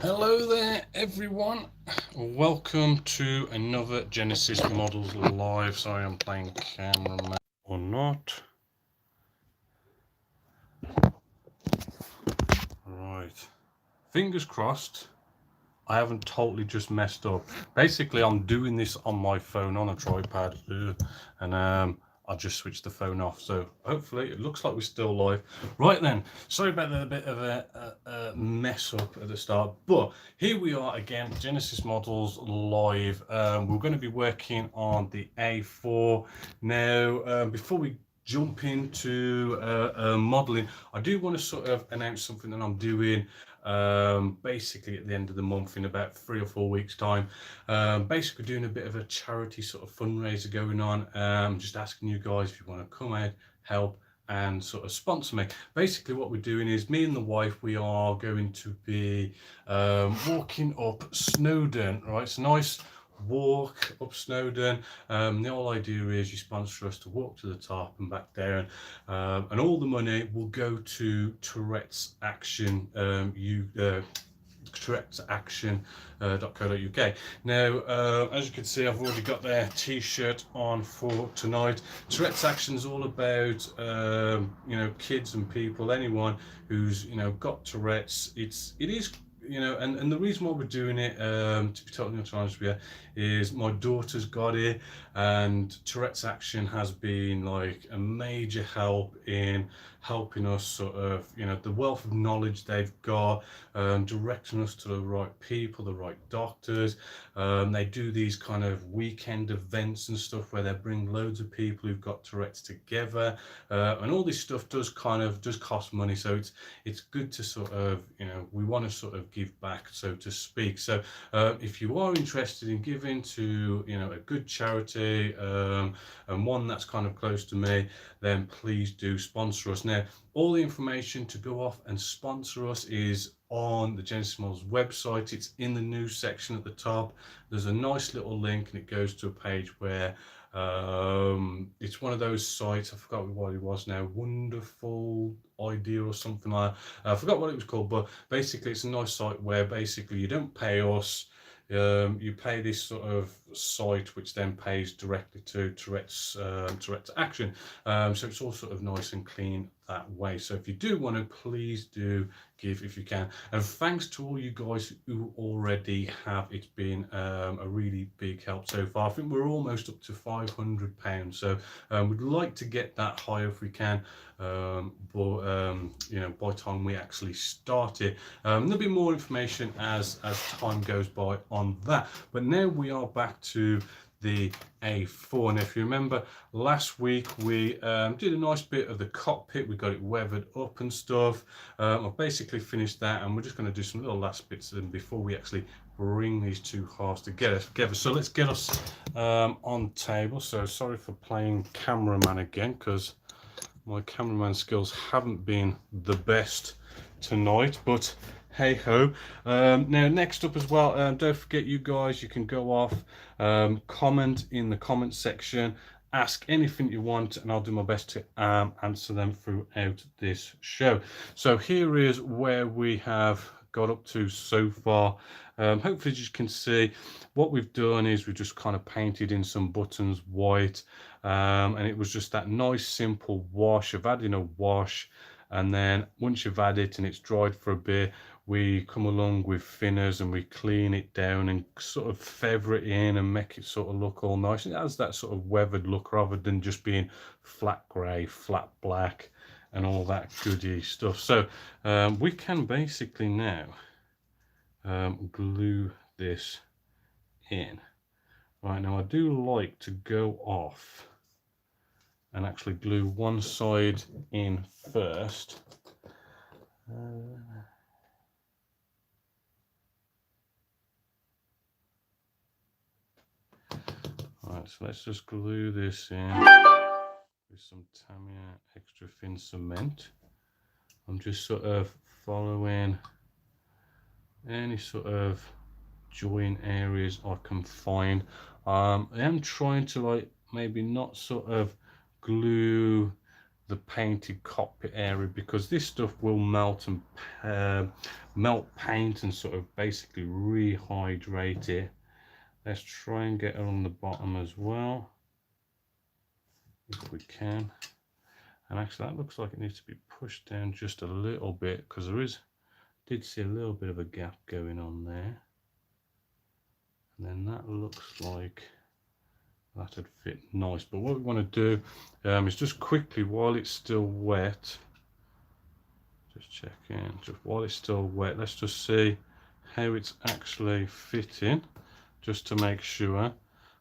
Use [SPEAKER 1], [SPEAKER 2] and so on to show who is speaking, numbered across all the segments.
[SPEAKER 1] Hello there everyone, welcome to another Genesis Models Live. Sorry, I'm playing cameraman or not. Right, fingers crossed I haven't totally just messed up. Basically I'm doing this on my phone on a tripod, and I'll just switch the phone off, so hopefully it looks like we're still live. Right then, sorry about the bit of a mess up at the start, but here we are again, Genesis Models Live. We're going to be working on the A4 now. Before we jump into modeling, I do want to sort of announce something that I'm doing basically at the end of the month, in about 3 or 4 weeks time. Basically doing a bit of a charity sort of fundraiser going on. Just asking you guys if you want to come out, help and sort of sponsor me. Basically what we're doing is, me and the wife, we are going to be walking up Snowdon. Right, it's a nice walk up Snowdon. The whole idea is you sponsor us to walk to the top and back down, and all the money will go to Tourette's Action, tourettesaction.co.uk. Now, as you can see, I've already got their t-shirt on for tonight. Tourette's Action is all about kids and people, anyone who's got Tourette's. It is, and the reason why we're doing it, to be totally honest with you, is my daughter's got it, and Tourette's Action has been like a major help in helping us sort of, the wealth of knowledge they've got, directing us to the right people, the right doctors. They do these kind of weekend events and stuff where they bring loads of people who've got Tourette's together, and all this stuff does cost money, so it's good to sort of, we want to sort of give back, so to speak. So if you are interested in giving to a good charity, and one that's kind of close to me, then please do sponsor us. Now, all the information to go off and sponsor us is on the Genesis Models website. It's in the news section at the top. There's a nice little link and it goes to a page where it's one of those sites, I forgot what it was now, Wonderful Idea or something like that. I forgot what it was called, but basically it's a nice site where basically you don't pay us. You pay this sort of site, which then pays directly to Tourette's Action. So it's all sort of nice and clean that way. So if you do want to, please do give if you can. And thanks to all you guys who already have. It's been a really big help so far. I think we're almost up to £500. So we'd like to get that higher if we can. But by the time we actually start it, there'll be more information as time goes by on that. But now we are back to the A4, and if you remember last week we did a nice bit of the cockpit. We got it weathered up and stuff. I've basically finished that, and we're just going to do some little last bits before we actually bring these two halves together. So let's get us on table. So sorry for playing cameraman again, because my cameraman skills haven't been the best tonight, but hey ho. Now next up as well, don't forget, you guys, you can go off, comment in the comment section, ask anything you want, and I'll do my best to answer them throughout this show. So here is where we have got up to so far. Hopefully you can see what we've done is we've just kind of painted in some buttons white, and it was just that nice simple wash of adding a wash. And then once you've added it and it's dried for a bit, we come along with thinners and we clean it down and sort of feather it in and make it sort of look all nice. It has that sort of weathered look rather than just being flat grey, flat black and all that goody stuff. So we can basically now glue this in. Right, now I do like to go off and actually glue one side in first. Right, so let's just glue this in with some Tamiya extra thin cement. I'm just sort of following any sort of joint areas I can find. I am trying to, like, maybe not sort of glue the painted cockpit area, because this stuff will melt and melt paint and sort of basically rehydrate it. Let's try and get along the bottom as well, if we can. And actually that looks like it needs to be pushed down just a little bit, because did see a little bit of a gap going on there. And then that looks like that'd fit nice. But what we want to do is just quickly, while it's still wet, just check in, just while it's still wet, let's just see how it's actually fitting, just to make sure.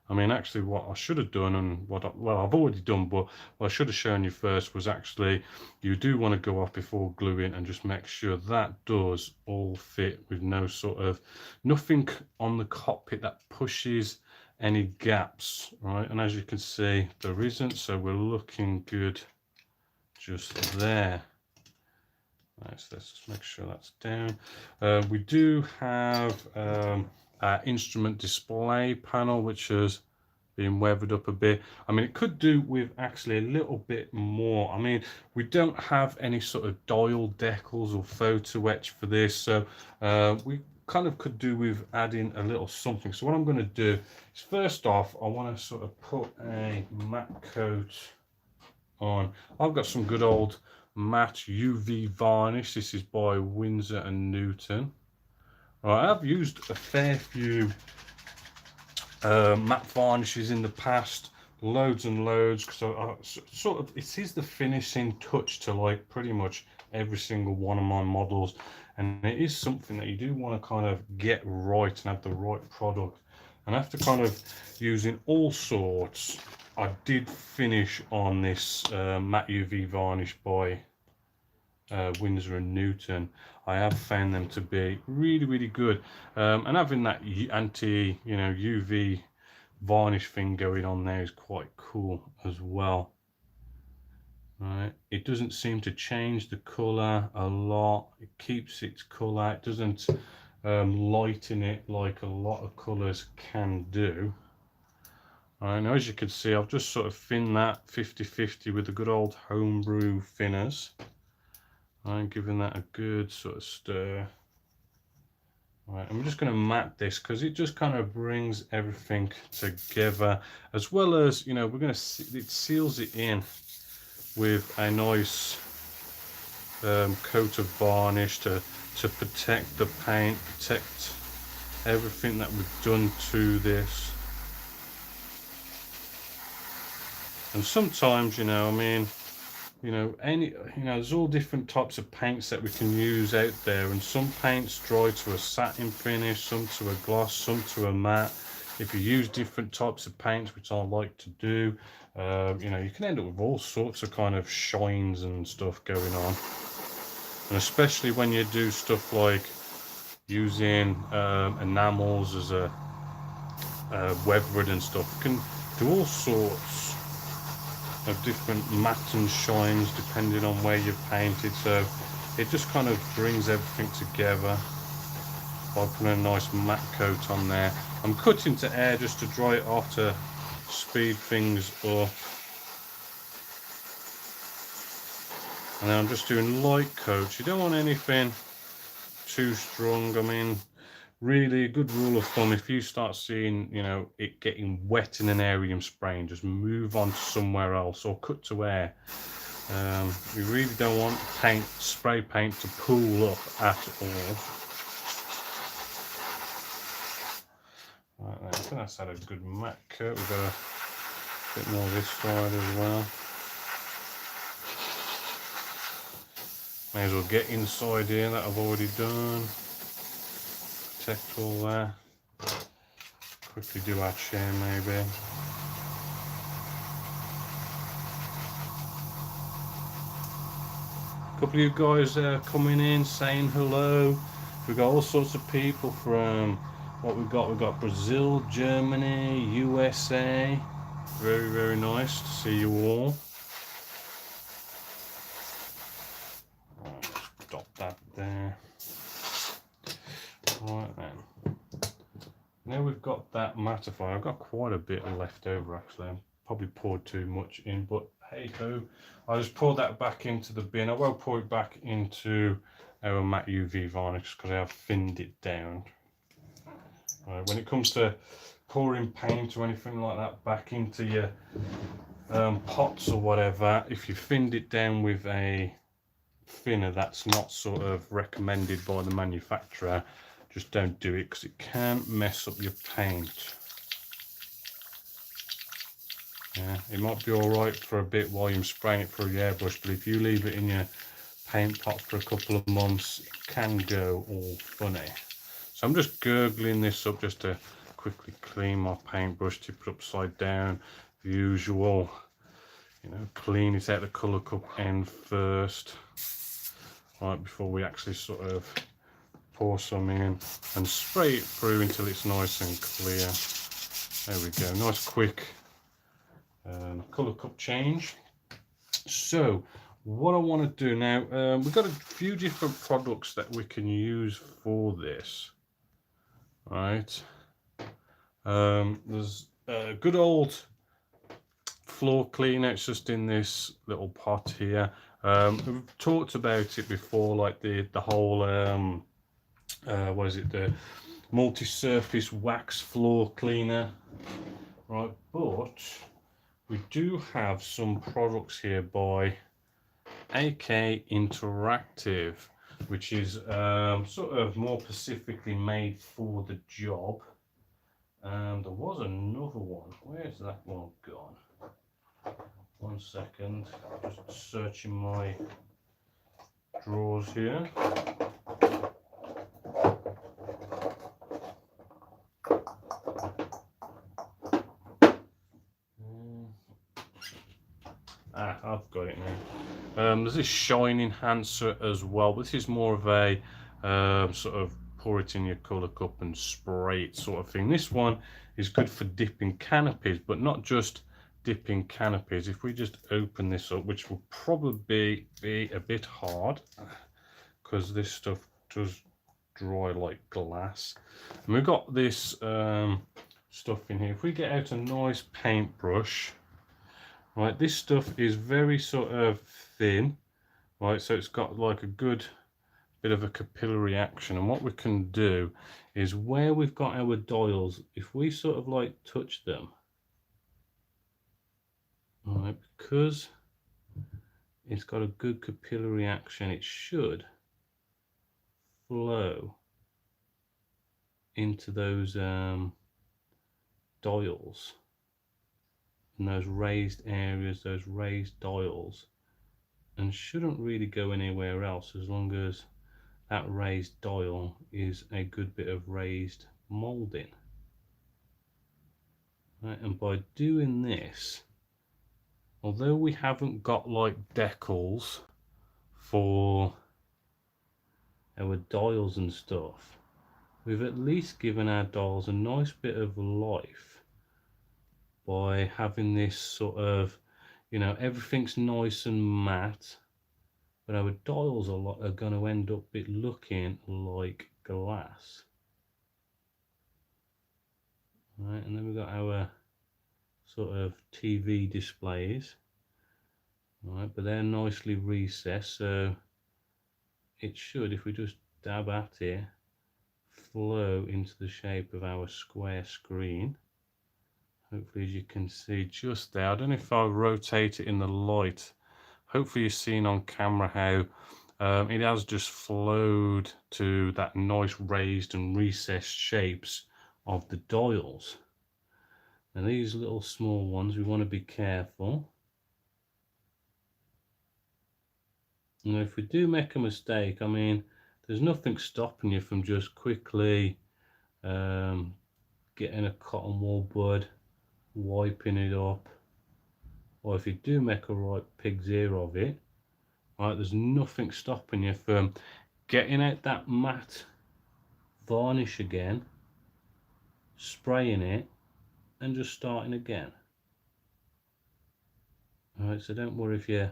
[SPEAKER 1] I mean, actually what I should have done, and well, I've already done, but what I should have shown you first was actually, you do want to go off before gluing and just make sure that does all fit with no sort of, nothing on the cockpit that pushes any gaps, right? And as you can see, there isn't, so we're looking good just there. Right, so let's just make sure that's down. We do have our instrument display panel, which has been weathered up a bit. I mean, it could do with actually a little bit more. I mean, we don't have any sort of dial decals or photo etch for this, so we kind of could do with adding a little something. So what I'm going to do is, first off, I want to sort of put a matte coat on. I've got some good old matte UV varnish. This is by Winsor and Newton. Right, I've used a fair few matte varnishes in the past, loads and loads, because I sort of, it is the finishing touch to like pretty much every single one of my models, and it is something that you do want to kind of get right and have the right product. And after kind of using all sorts, I did finish on this matte UV varnish by Winsor and Newton. I have found them to be really, really good, and having that anti, UV varnish thing going on there is quite cool as well. Right, it doesn't seem to change the color a lot. It keeps its color. It doesn't lighten it like a lot of colors can do. Alright, now as you can see, I've just sort of thinned that 50-50 with the good old homebrew thinners. I'm giving that a good sort of stir. Alright, I'm just going to matte this because it just kind of brings everything together, as well as, we're going to, it seals it in with a nice coat of varnish to protect the paint, protect everything that we've done to this. And sometimes, there's all different types of paints that we can use out there, and some paints dry to a satin finish, some to a gloss, some to a matte. If you use different types of paints, which I like to do, you can end up with all sorts of kind of shines and stuff going on. And especially when you do stuff like using enamels as a weathered and stuff, you can do all sorts of different matte and shines depending on where you've painted. So it just kind of brings everything together by putting a nice matte coat on there. I'm cutting to air just to dry it off to speed things up, and then I'm just doing light coats. You don't want anything too strong. I mean, really, a good rule of thumb, if you start seeing, it getting wet in an area and spraying, just move on to somewhere else or cut to air. We really don't want spray paint to pool up at all. Right, then, I think that's had a good matte coat. We've got a bit more this side as well. May as well get inside here that I've already done. Protect all that. Quickly do our chair maybe. A couple of you guys coming in saying hello. We've got all sorts of people from what we've got Brazil, Germany, USA. Very, very nice to see you all. Right, let's stop that there. Right then. Now we've got that mattifying. I've got quite a bit left over actually. I probably poured too much in, but hey ho. I'll just pour that back into the bin. I won't pour it back into our matte UV varnish because I have thinned it down. Right, when it comes to pouring paint or anything like that back into your pots or whatever, if you thinned it down with a thinner that's not sort of recommended by the manufacturer, just don't do it because it can mess up your paint. Yeah, it might be alright for a bit while you're spraying it through your airbrush, but if you leave it in your paint pot for a couple of months, it can go all funny. So I'm just gurgling this up just to quickly clean my paintbrush, tip it upside down, the usual, you know, clean it out the colour cup end first, right, before we actually sort of pour some in and spray it through until it's nice and clear. There we go, nice quick colour cup change. So what I want to do now, we've got a few different products that we can use for this, right? There's a good old floor cleaner. It's just in this little pot here. We've talked about it before, like the whole what is it, the multi-surface wax floor cleaner, right? But we do have some products here by AK Interactive, which is sort of more specifically made for the job. There was another one. Where's that one gone? 1 second, just searching my drawers here. I've got it now. There's this shine enhancer as well, but this is more of a sort of pour it in your colour cup and spray it sort of thing. This one is good for dipping canopies, but not just dipping canopies. If we just open this up, which will probably be a bit hard because this stuff does dry like glass. And we've got this stuff in here. If we get out a nice paintbrush, right, this stuff is very sort of thin, right, so it's got like a good bit of a capillary action. And what we can do is where we've got our dials, if we sort of like touch them, right, because it's got a good capillary action, it should flow into those dials and those raised areas, those raised dials, and shouldn't really go anywhere else as long as that raised dial is a good bit of raised moulding. Right, and by doing this, although we haven't got like decals for our dials and stuff, we've at least given our dials a nice bit of life by having this sort of, you know, everything's nice and matte, but our dials are going to end up looking like glass. Right, and then we've got our sort of TV displays, right, but they're nicely recessed, so it should, if we just dab at it, flow into the shape of our square screen. Hopefully, as you can see just there, I don't know if I rotate it in the light, hopefully you're seeing on camera how it has just flowed to that nice raised and recessed shapes of the dials. And these little small ones, we want to be careful. And if we do make a mistake, I mean, there's nothing stopping you from just quickly getting a cotton wool bud, wiping it up, or if you do make a right pig's ear of it, right, there's nothing stopping you from getting out that matte varnish again, spraying it, and just starting again. Alright, so don't worry if you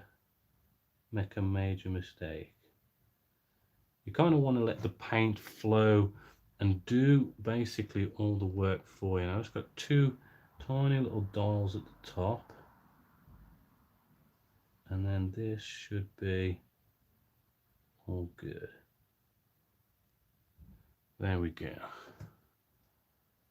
[SPEAKER 1] make a major mistake. You kind of want to let the paint flow and do basically all the work for you. Now it's got two tiny little dials at the top. and then this should be all good. There we go.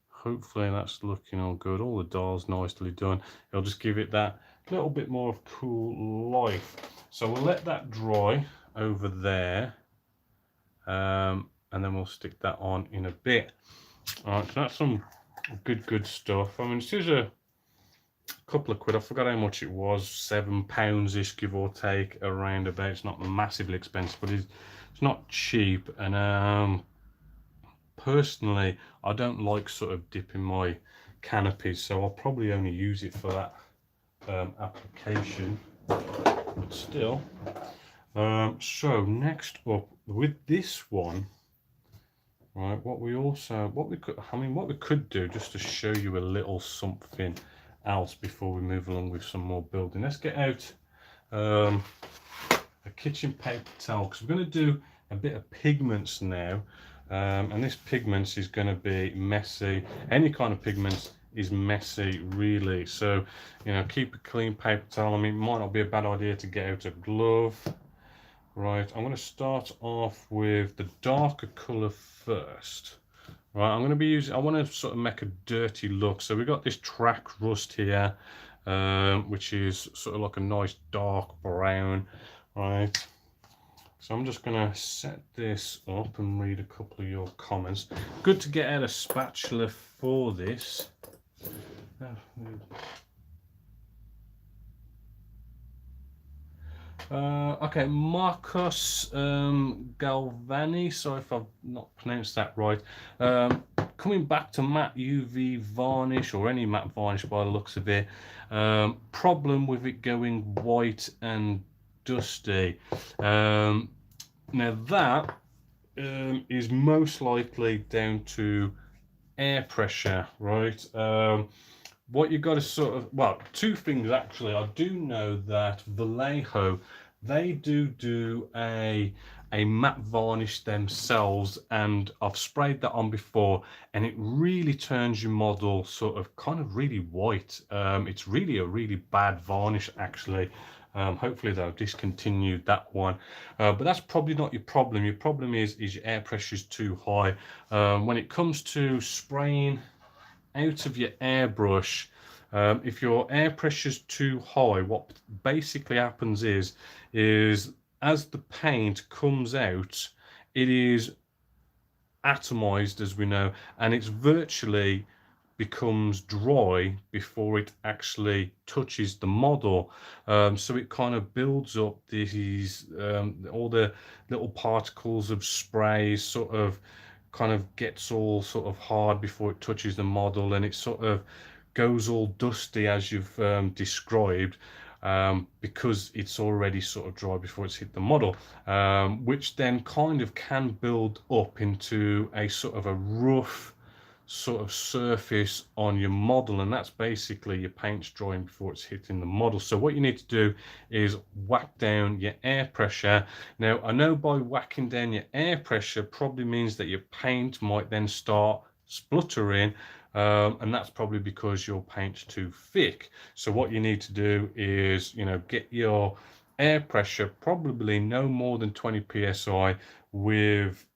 [SPEAKER 1] Hopefully that's looking all good. All the dials nicely done. It'll just give it that little bit more of cool life. So we'll let that dry over there, and then we'll stick that on in a bit. All right, so that's some good stuff. I mean, this is a couple of quid. I forgot how much it was, £7-ish, give or take, around about. It's not massively expensive, but it's not cheap. And personally, I don't like sort of dipping my canopies, so I'll probably only use it for that application, but still. So next up with this one, right, what we could do, just to show you a little something else before we move along with some more building. Let's get out a kitchen paper towel, because we're going to do a bit of pigments now. And this pigments is going to be messy. Any kind of pigments is messy, really. So, you know, keep a clean paper towel. I mean, it might not be a bad idea to get out a glove. Right, I'm going to start off with the darker colour first. Right, I'm going to be using, I want to sort of make a dirty look. So we've got this track rust here, which is sort of like a nice dark brown, right? So I'm just going to set this up and read a couple of your comments. Good to get out a spatula for this. Okay, Marcos Galvani, sorry if I've not pronounced that right. Coming back to matte UV varnish, or any matte varnish by the looks of it, problem with it going white and dusty. Now that is most likely down to air pressure, right? What you got to sort of, well, two things actually. I do know that Vallejo, they do a matte varnish themselves, and I've sprayed that on before, and it really turns your model sort of kind of really white. It's really a really bad varnish actually. Hopefully they'll discontinue that one, but that's probably not your problem. Your problem is your air pressure is too high. When it comes to spraying out of your airbrush, if your air pressure is too high, what basically happens is as the paint comes out, it is atomized, as we know, and it's virtually becomes dry before it actually touches the model. So it kind of builds up these all the little particles of spray, sort of kind of gets all sort of hard before it touches the model, and it sort of goes all dusty as you've described, because it's already sort of dry before it's hit the model, which then kind of can build up into a sort of a rough sort of surface on your model, and that's basically your paint's drying before it's hitting the model. So what you need to do is whack down your air pressure. Now I know by whacking down your air pressure probably means that your paint might then start spluttering, and that's probably because your paint's too thick. So what you need to do is, you know, get your air pressure probably no more than 20 psi, with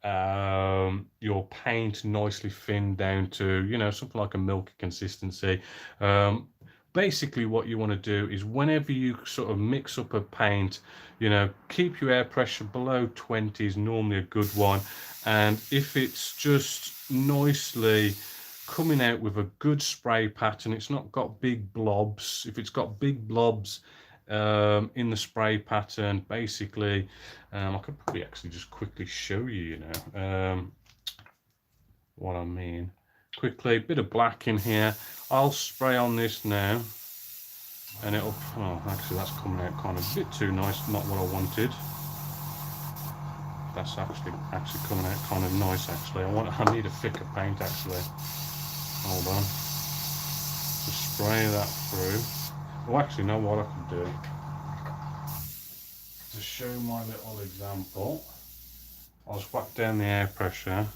[SPEAKER 1] your paint nicely thinned down to, you know, something like a milky consistency. Basically what you want to do is, whenever you sort of mix up a paint, you know, keep your air pressure below 20 is normally a good one. And if it's just nicely coming out with a good spray pattern, it's not got big blobs. If it's got big blobs in the spray pattern, basically, I could probably actually just quickly show you, you know, what I mean. Quickly, bit of black in here. I'll spray on this now, and it'll, oh, actually that's coming out kind of a bit too nice, not what I wanted. That's actually coming out kind of nice actually. I need a thicker paint actually. Hold on. Just spray that through. Well, actually, know what I can do to show my little example. I'll just whack down the air pressure,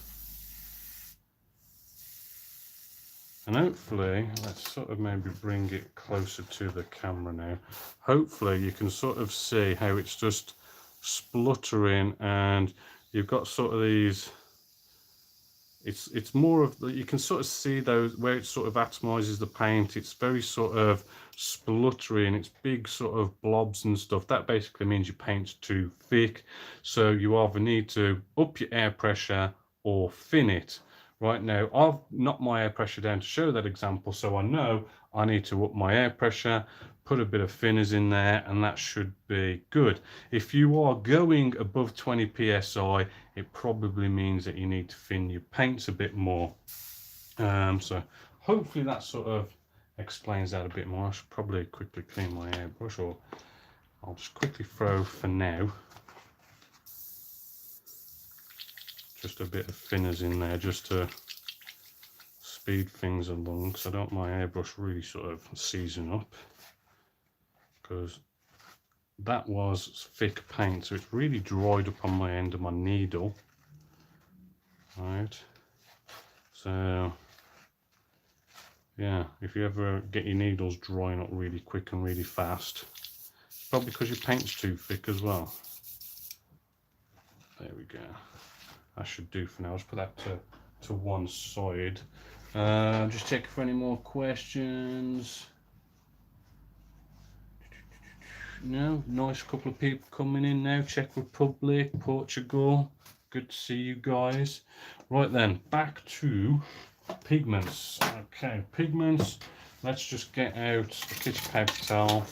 [SPEAKER 1] And hopefully, let's sort of maybe bring it closer to the camera now. Hopefully you can sort of see how it's just spluttering, and you've got sort of these, it's more of the, you can sort of see those where it sort of atomizes the paint. It's very sort of spluttery and it's big sort of blobs and stuff. That basically means your paint's too thick, so you either need to up your air pressure or thin it. Right now I've knocked my air pressure down to show that example, so I know I need to up my air pressure, put a bit of thinners in there, and that should be good. If you are going above 20 psi, it probably means that you need to thin your paints a bit more. So hopefully that sort of explains that a bit more. I should probably quickly clean my airbrush, or I'll just quickly throw for now just a bit of thinners in there just to speed things along, because I don't want my airbrush really sort of seizing up, because that was thick paint, so it's really dried up on my end of my needle. Right, so yeah, if you ever get your needles drying up really quick and really fast, it's probably because your paint's too thick as well. There we go. That should do for now. Let's put that to one side. Just check for any more questions. No, nice couple of people coming in now. Czech Republic, Portugal. Good to see you guys. Right then, back to pigments. Okay, pigments. Let's just get out the kitchen paper towel.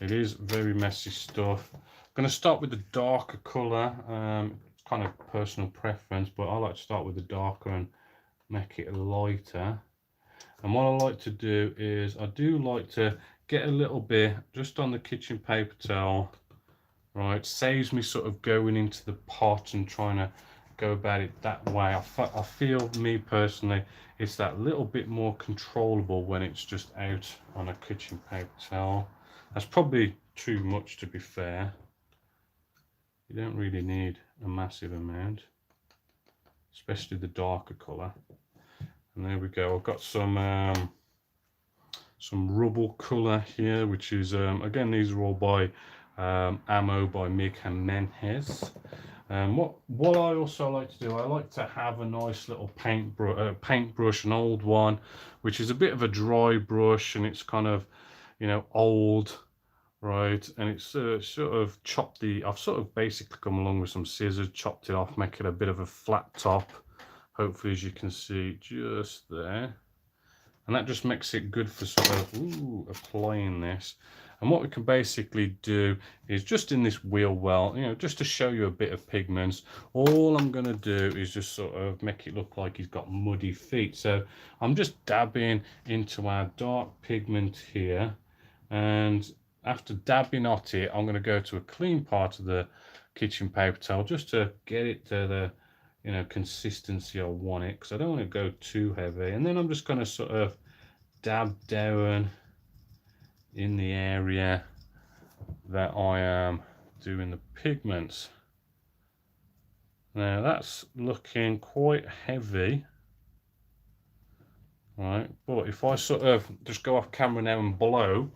[SPEAKER 1] It is very messy stuff. I'm going to start with the darker colour. It's kind of personal preference, but I like to start with the darker and make it lighter. And what I like to do is I do like to get a little bit just on the kitchen paper towel. Right, saves me sort of going into the pot and trying to go about it that way. I feel, me personally, it's that little bit more controllable when it's just out on a kitchen paper towel. That's probably too much, to be fair. You don't really need a massive amount, especially the darker colour. And there we go. I've got some rubble colour here, which is again, these are all by Ammo by Mig Jimenez. What I also like to do, I like to have a nice little paintbrush, an old one, which is a bit of a dry brush, and it's kind of, you know, old, right? And it's sort of chopped I've sort of basically come along with some scissors, chopped it off, make it a bit of a flat top. Hopefully, as you can see, just there. And that just makes it good for sort of applying this. And what we can basically do is just in this wheel well, you know, just to show you a bit of pigments, all I'm going to do is just sort of make it look like he's got muddy feet. So I'm just dabbing into our dark pigment here, and after dabbing at it, I'm going to go to a clean part of the kitchen paper towel just to get it to the, you know, consistency I want it, because I don't want to go too heavy. And then I'm just going to sort of dab down in the area that I am doing the pigments. Now that's looking quite heavy, right? But if I sort of just go off camera now and blow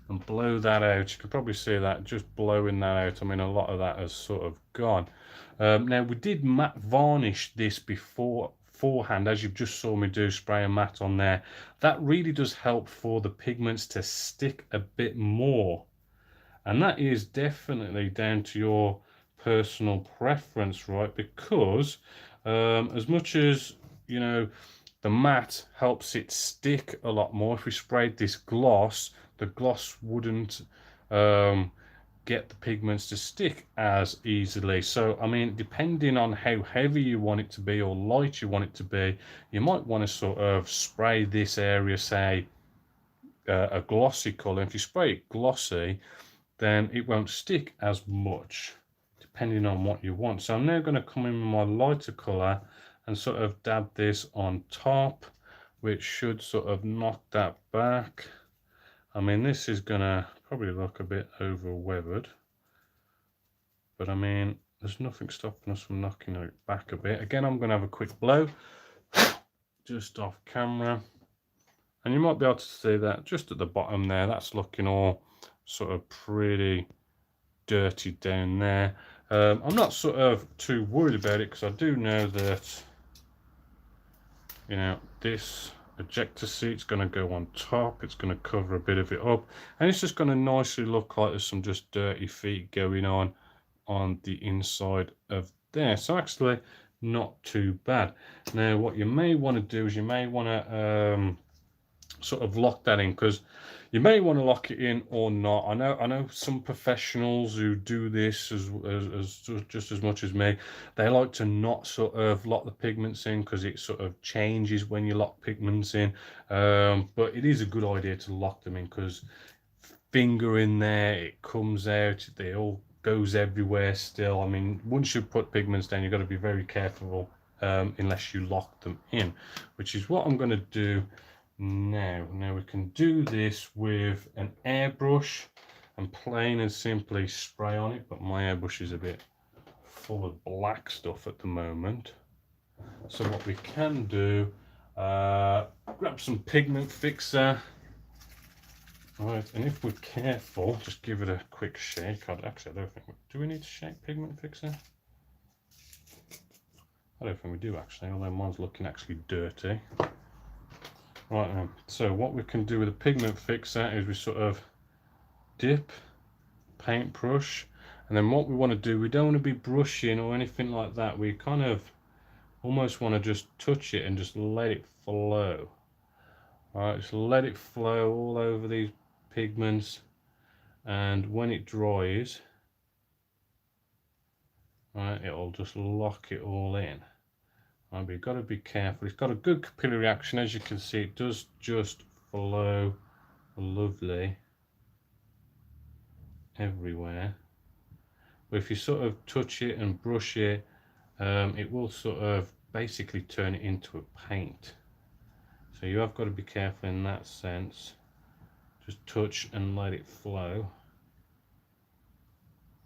[SPEAKER 1] that out, you can probably see that just blowing that out. I mean, a lot of that has sort of gone. Now we did matte varnish this beforehand, as you've just saw me do, spray a matte on there. That really does help for the pigments to stick a bit more, and that is definitely down to your personal preference, right? Because as much as, you know, the matte helps it stick a lot more, if we sprayed this gloss, the gloss wouldn't get the pigments to stick as easily. So I mean, depending on how heavy you want it to be or light you want it to be, you might want to sort of spray this area, say a glossy color. If you spray it glossy, then it won't stick as much, depending on what you want. So I'm now going to come in with my lighter color and sort of dab this on top, which should sort of knock that back. I mean, this is gonna probably look a bit over weathered, but I mean, there's nothing stopping us from knocking it back a bit. Again, I'm gonna have a quick blow. just off camera, and you might be able to see that just at the bottom there, that's looking all sort of pretty dirty down there. I'm not sort of too worried about it, because I do know that, you know, this ejector seat's going to go on top, it's going to cover a bit of it up, and it's just going to nicely look like there's some just dirty feet going on the inside of there. So actually not too bad. Now what you may want to do is you may want to sort of lock that in, because you may want to lock it in or not. I know some professionals who do this as just as much as me. They like to not sort of lock the pigments in, because it sort of changes when you lock pigments in. But it is a good idea to lock them in, because finger in there, it comes out, it all goes everywhere still. I mean, once you put pigments down, you've got to be very careful, unless you lock them in, which is what I'm going to do now. Now we can do this with an airbrush and plain and simply spray on it, but my airbrush is a bit full of black stuff at the moment. So what we can do, grab some pigment fixer. Right, and if we're careful, just give it a quick shake. Actually, I don't think do we need to shake pigment fixer? I don't think we do actually, although mine's looking actually dirty. Right then, so what we can do with a pigment fixer is we sort of dip, paintbrush, and then what we want to do, we don't want to be brushing or anything like that. We kind of almost want to just touch it and just let it flow. Alright, just let it flow all over these pigments, and when it dries, right, it'll just lock it all in. Right, but you've got to be careful. It's got a good capillary action, as you can see. It does just flow lovely everywhere. But if you sort of touch it and brush it, it will sort of basically turn it into a paint. So you have got to be careful in that sense. Just touch and let it flow.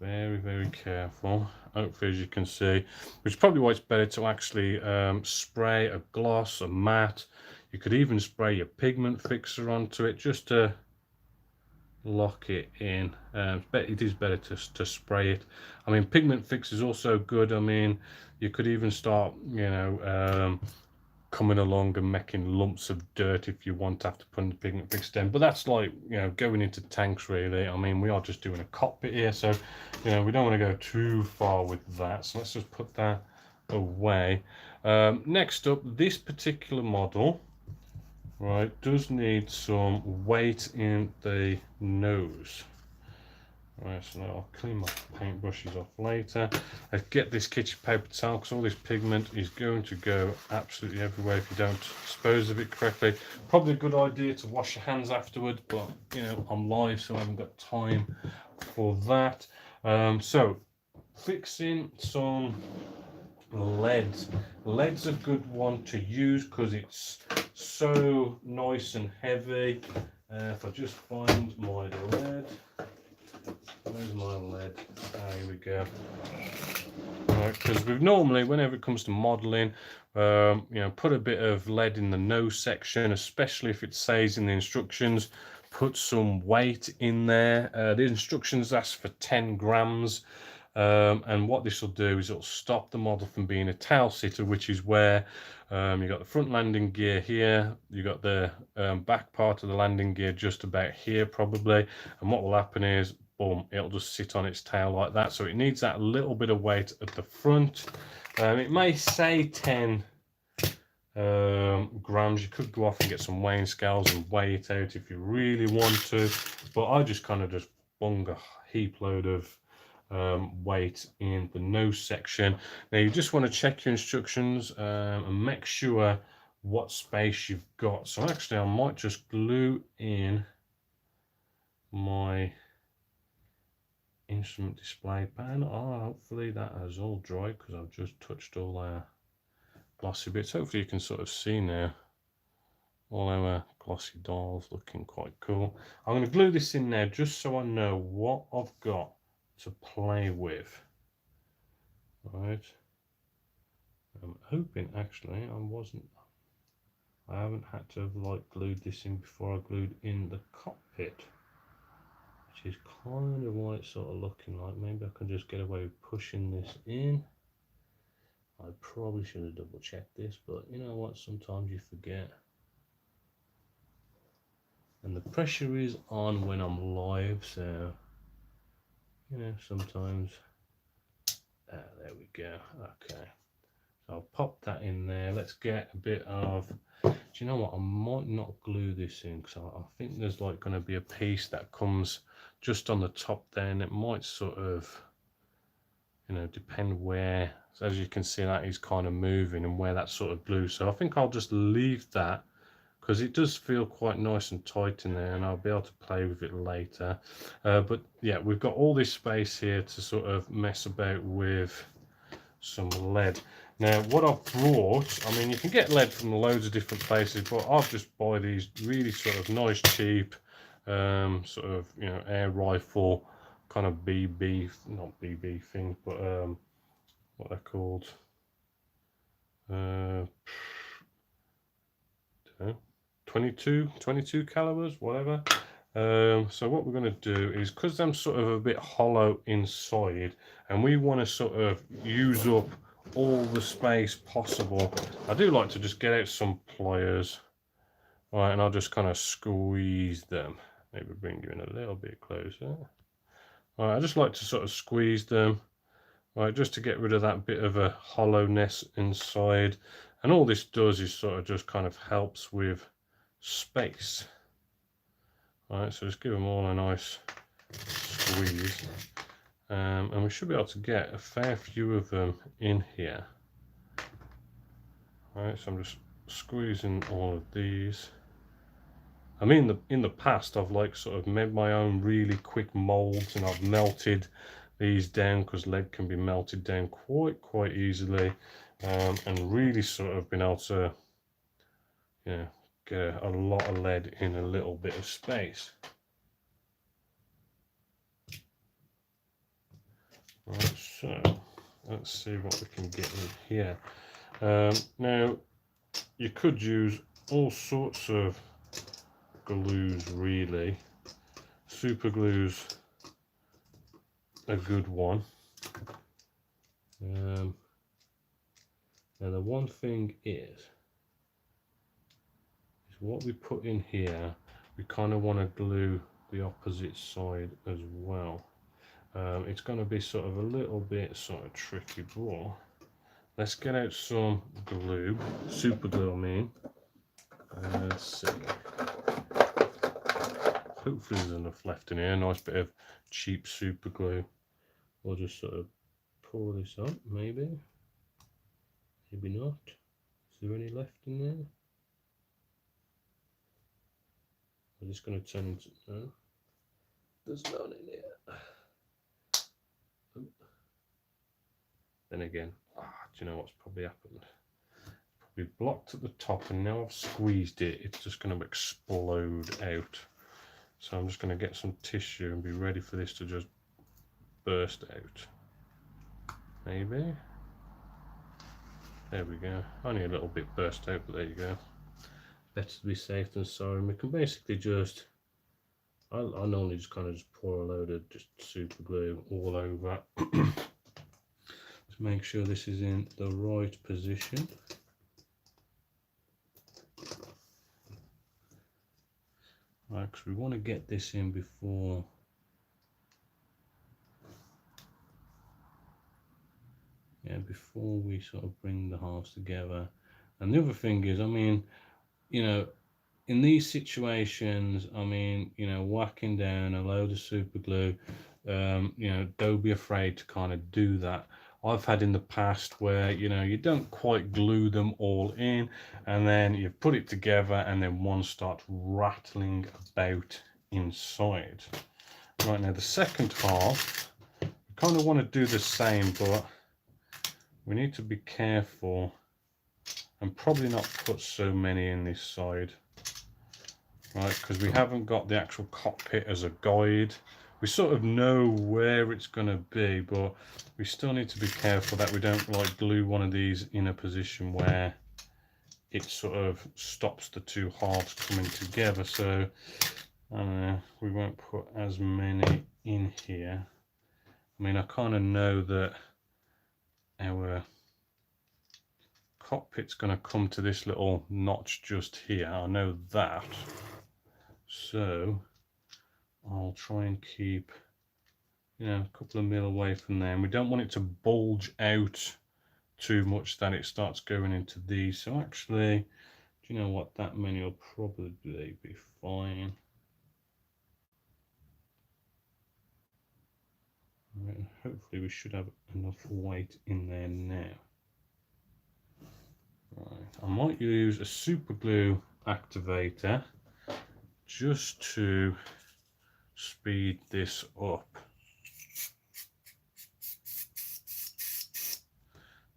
[SPEAKER 1] Very, very careful. Hopefully, as you can see, which is probably why it's better to actually spray a gloss, a matte. You could even spray your pigment fixer onto it just to lock it in. It is better to spray it. I mean, pigment fixer is also good. I mean, you could even start, you know, coming along and making lumps of dirt if you want after putting the pigment fixer down, but that's like, you know, going into tanks really. I mean, we are just doing a cockpit here, so, you know, we don't want to go too far with that, so let's just put that away. Next up, this particular model, right, does need some weight in the nose. Right, so now I'll clean my paintbrushes off later. I get this kitchen paper towel, because all this pigment is going to go absolutely everywhere if you don't dispose of it correctly. Probably a good idea to wash your hands afterward, but you know, I'm live, so I haven't got time for that. So fixing some leads. Lead's a good one to use because it's so nice and heavy. If I just find my lead. Where's my lead? Here we go. Right, because we've normally, whenever it comes to modelling, you know, put a bit of lead in the nose section, especially if it says in the instructions, put some weight in there. The instructions ask for 10 grams. And what this will do is it'll stop the model from being a tail sitter, which is where you've got the front landing gear here, you've got the back part of the landing gear just about here probably, and what will happen is, boom, it'll just sit on its tail like that. So it needs that little bit of weight at the front. It may say 10 grams. You could go off and get some weighing scales and weigh it out if you really want to, but I just kind of just bung a heap load of weight in the nose section. Now you just want to check your instructions and make sure what space you've got. So actually I might just glue in my instrument display panel. Hopefully that has all dried, because I've just touched all our glossy bits. Hopefully you can sort of see now all our glossy dials looking quite cool. I'm going to glue this in there just so I know what I've got to play with. Right, I'm hoping actually I wasn't I haven't had to have like glued this in before I glued in the cockpit, which is kind of what it's sort of looking like. Maybe I can just get away with pushing this in. I probably should have double checked this, but you know what, sometimes you forget. And the pressure is on when I'm live, so you know, sometimes there we go. Okay, so I'll pop that in there. Let's get a bit of, do you know what, I might not glue this in because I think there's like going to be a piece that comes just on the top there, and it might sort of, you know, depend where. So as you can see, that is kind of moving and where that sort of glue, so I think I'll just leave that because it does feel quite nice and tight in there, and I'll be able to play with it later. But yeah, we've got all this space here to sort of mess about with some lead. Now what I've brought, I mean, you can get lead from loads of different places, but I'll just buy these really sort of nice cheap sort of, you know, air rifle kind of BB, not BB thing, but what they're called, 22 calibers, whatever. So what we're going to do is, because I'm sort of a bit hollow inside and we want to sort of use up all the space possible, I do like to just get out some pliers, right, and I'll just kind of squeeze them. Maybe bring you in a little bit closer. Right, I just like to sort of squeeze them, right, just to get rid of that bit of a hollowness inside. And all this does is sort of just kind of helps with space. Right, so just give them all a nice squeeze, and we should be able to get a fair few of them in here. Right, so I'm just squeezing all of these. I mean, in the past I've like sort of made my own really quick molds, and I've melted these down because lead can be melted down quite easily, and really sort of been able to, you know, get a lot of lead in a little bit of space. Right, so let's see what we can get in here. Now you could use all sorts of glues really. Super glue's a good one. Now the one thing is what we put in here, we kind of want to glue the opposite side as well. It's going to be sort of a little bit sort of tricky, but let's get out some glue, super glue I mean. Let's see. Hopefully there's enough left in here. Nice bit of cheap super glue. We'll just sort of pour this up, maybe not. Is there any left in there? I'm just going to turn into, no, there's none in here. Then again, do you know what's probably happened? Probably blocked at the top, and now I've squeezed it, it's just going to explode out. So I'm just going to get some tissue and be ready for this to just burst out. Maybe. There we go. Only a little bit burst out, but there you go. Better to be safe than sorry. And we can basically just, I normally just kind of just pour a load of just super glue all over. Make sure this is in the right position. Right, because we want to get this in before we sort of bring the halves together. And the other thing is, I mean, you know, in these situations, I mean, you know, whacking down a load of super glue, you know, don't be afraid to kind of do that. I've had in the past where, you know, you don't quite glue them all in, and then you put it together and then one starts rattling about inside. Right, now the second half, we kind of want to do the same, but we need to be careful and probably not put so many in this side, right, because we haven't got the actual cockpit as a guide. We sort of know where it's going to be, but we still need to be careful that we don't like glue one of these in a position where, it sort of stops the two halves coming together. So we won't put as many in here. I mean, I kind of know that our cockpit's going to come to this little notch just here. I know that. So I'll try and keep, you know, a couple of mil away from there. And we don't want it to bulge out too much that it starts going into these. So actually, do you know what, that many will probably be fine. Right, hopefully we should have enough weight in there now. Right, I might use a super glue activator just to speed this up.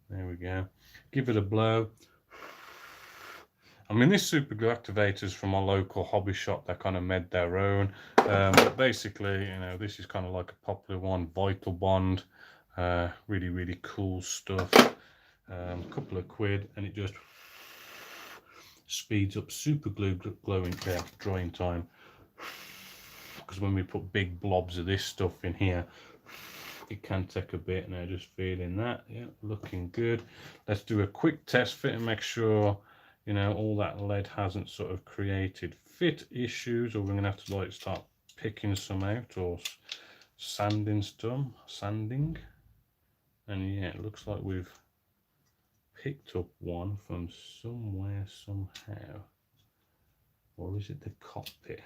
[SPEAKER 1] There we go. Give it a blow. I mean, this super glue activator is from our local hobby shop. They kind of made their own. But basically, you know, this is kind of like a popular one, Vital Bond. Really, really cool stuff. A couple of quid, and it just speeds up super glue drying time. Because when we put big blobs of this stuff in here, it can take a bit. Now just feeling that, yeah, looking good. Let's do a quick test fit and make sure, you know, all that lead hasn't sort of created fit issues, or we're gonna have to like start picking some out or sanding. And yeah, it looks like we've picked up one from somewhere somehow. Or is it the cockpit?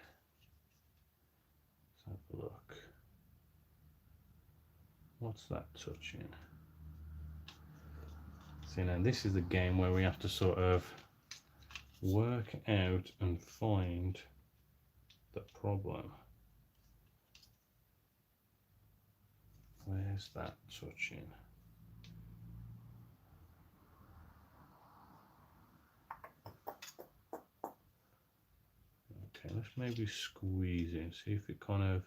[SPEAKER 1] Let's have a look. What's that touching? See, now this is the game where we have to sort of work out and find the problem. Where's that touching? Okay, let's maybe squeeze in, see if it kind of,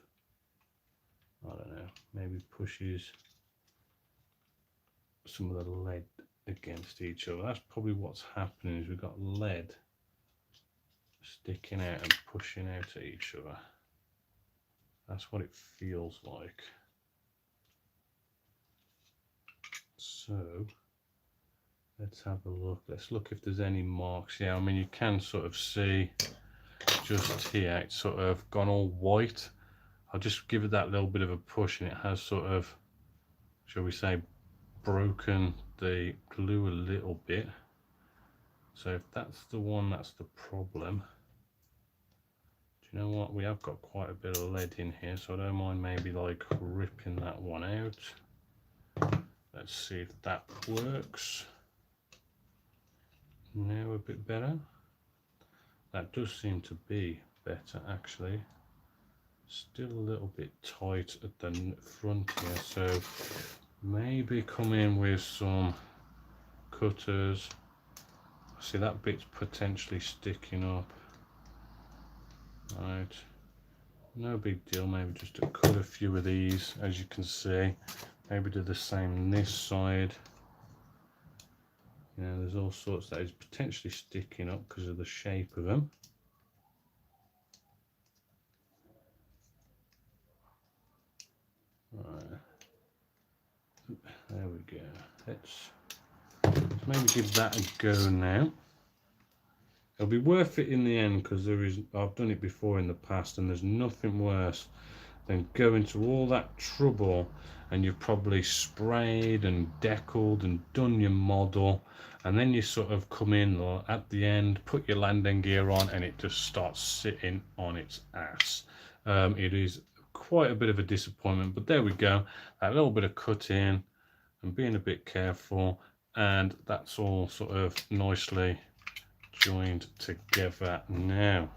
[SPEAKER 1] I don't know, maybe pushes some of the lead against each other. That's probably what's happening, is we've got lead sticking out and pushing out at each other. That's what it feels like. So let's have a look. Let's look if there's any marks. Yeah, I mean, you can sort of see just here, it's sort of gone all white. I'll just give it that little bit of a push, and it has sort of, shall we say, broken the glue a little bit. So if that's the one, that's the problem. Do you know what, we have got quite a bit of lead in here, so I don't mind maybe like ripping that one out. Let's see if that works. Now a bit better. That does seem to be better actually. Still a little bit tight at the front here, so maybe come in with some cutters. See, that bit's potentially sticking up. Right, no big deal. Maybe just to cut a few of these, as you can see. Maybe do the same on this side. You know, there's all sorts that is potentially sticking up because of the shape of them. Right. There we go. Let's maybe give that a go now. It'll be worth it in the end, because I've done it before in the past, and there's nothing worse than going to all that trouble, and you've probably sprayed and deckled and done your model, and then you sort of come in at the end, put your landing gear on, and it just starts sitting on its ass. It is quite a bit of a disappointment, but there we go. That little bit of cutting and being a bit careful, and that's all sort of nicely joined together now.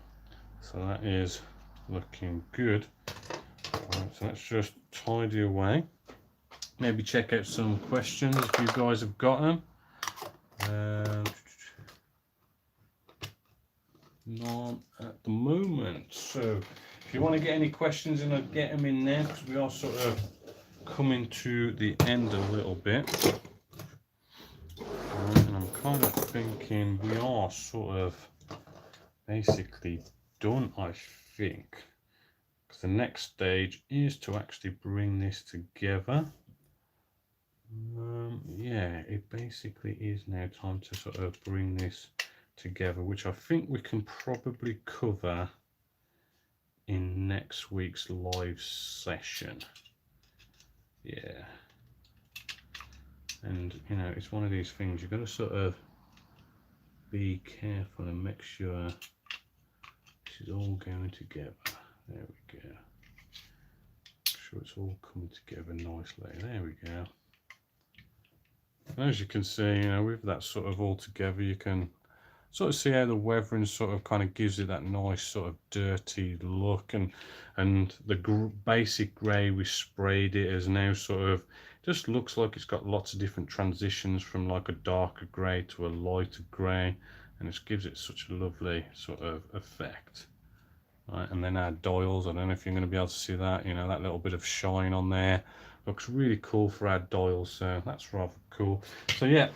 [SPEAKER 1] So that is looking good. Right, so let's just tidy away. Maybe check out some questions if you guys have got them. None at the moment. So if you want to get any questions in, I'll get them in there, because we are sort of coming to the end a little bit. Right, and I'm kind of thinking we are sort of basically done, I think. Because the next stage is to actually bring this together. Yeah, it basically is now time to sort of bring this together, which I think we can probably cover in next week's live session. Yeah. And you know, it's one of these things you've got to sort of be careful and make sure this is all going together. There we go. Make sure it's all coming together nicely. There we go. And as you can see, you know, with that sort of all together, you can sort of see how the weathering sort of kind of gives it that nice sort of dirty look, and the basic grey we sprayed it as now sort of just looks like it's got lots of different transitions from like a darker grey to a lighter grey, and it gives it such a lovely sort of effect. Right, and then our dials, I don't know if you're going to be able to see that, you know, that little bit of shine on there looks really cool for our dials, so that's rather cool. So yeah,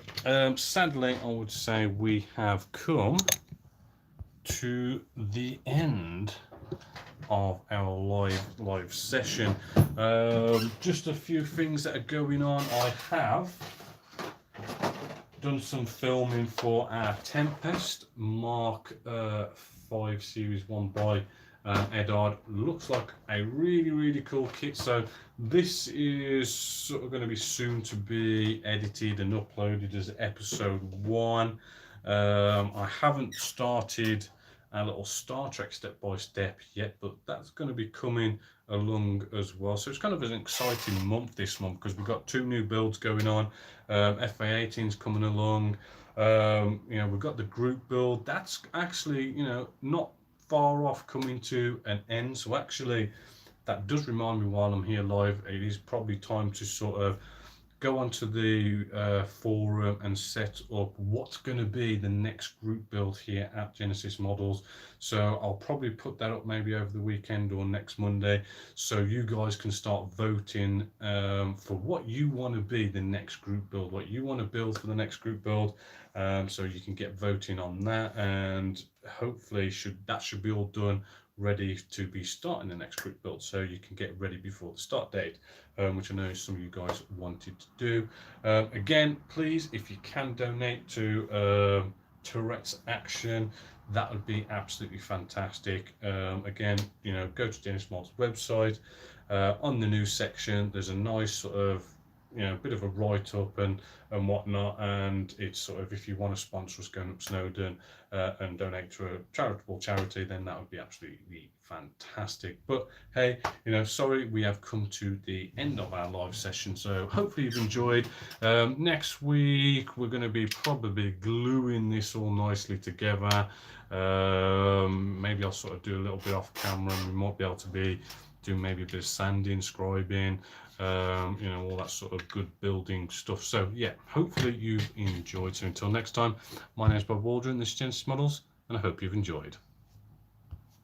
[SPEAKER 1] sadly I would say we have come to the end of our live session. Just a few things that are going on. I have done some filming for our Tempest Mark 5 Series 1 by Edard. Looks like a really cool kit. So this is sort of going to be soon to be edited and uploaded as episode 1. I haven't started our little Star Trek step by step yet, but that's going to be coming along as well. So it's kind of an exciting month this month, because we've got 2 new builds going on. FA18's coming along. You know, we've got the group build that's actually, you know, not far off coming to an end. So actually that does remind me, while I'm here live, it is probably time to sort of go onto the forum and set up what's going to be the next group build here at Genessis Models. So I'll probably put that up maybe over the weekend or next Monday, so you guys can start voting for what you want to be the next group build, what you want to build for the next group build. So you can get voting on that, and hopefully that should be all done, ready to be starting the next group build, so you can get ready before the start date, which I know some of you guys wanted to do. Again, please, if you can donate to Tourette's Action, that would be absolutely fantastic. Again, you know, go to Genessis Models website. On the news section, there's a nice sort of, you know, a bit of a write-up and whatnot, and it's sort of, if you want to sponsor us going up Snowdon and donate to a charitable charity, then that would be absolutely fantastic. But hey, you know, sorry, we have come to the end of our live session, so hopefully you've enjoyed. Next week we're going to be probably gluing this all nicely together. Maybe I'll sort of do a little bit off camera, and we might be able to be doing maybe a bit of sanding, scribing, you know, all that sort of good building stuff. So yeah, hopefully you've enjoyed. So until next time, my name is Bob Waldron, this is Genessis Models, and I hope you've enjoyed.